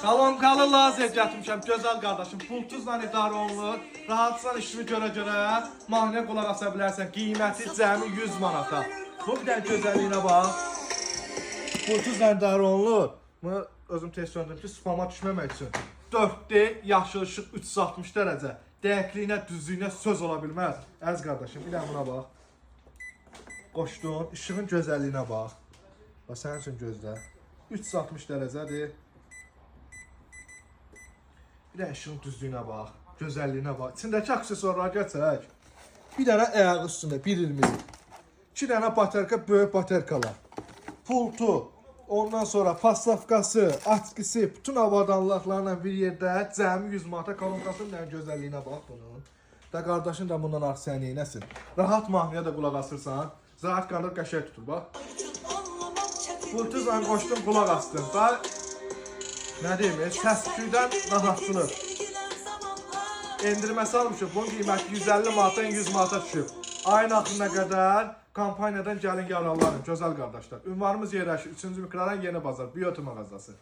Qalonqalı lazer gətirmişəm, gözəl qardaşım. Pultuzla idarə olunur. Rahatsan işini görə-görə mahnıya qulaq asa bilərsən. Qiyməti cəmi 100 manata. Bu bir dənə gözəlliyinə bax. Pultuzla idarə olunur. Bunu özüm test söndürüm ki, spama düşməmək üçün. 4D, yaşıl ışıq 360 dərəcə. Dəqiqliyinə, düzlüyünə söz ola bilməz. Əziz qardaşım, bir dənə buna bax. Qoşdun, işığın gözəlliyinə bax. Bax, sənin üçün gözlə. 360 dərəcədir. Bir dənə işığın düzlüyünə bax, gözəlliyinə bax. İçindəki aksesuarları gətirək. Bir dənə ayağı üstündə, 1.20. 2 dənə baterka, böyük baterkalar. Pultu, ondan sonra pastavkası, atkisi, bütün avadanlıqlarla bir yerdə cəmi 100 manata kolonkasının bir dənə gözəlliyinə bax bunun. Da qardaşın da bundan artıq səni neynəsin. Rahat mahnıya da qulaq asırsan. Zaraat qalır, qəşəng tutur, bax. Pultuzla qoşdum, qulaq astım. Bax, nə deyim, səs-küydən rahatsınır. Endirməsi almışıq, bunun qiyməti 150 manatdan 100 manata düşüb. Ayın axırına qədər kampaniyadan gəlin yararlanın, gözəl qardaşlar. Ünvanımız yerləşir 3-cü mikrorayon Yeni Bazar, Biyotu mağazası.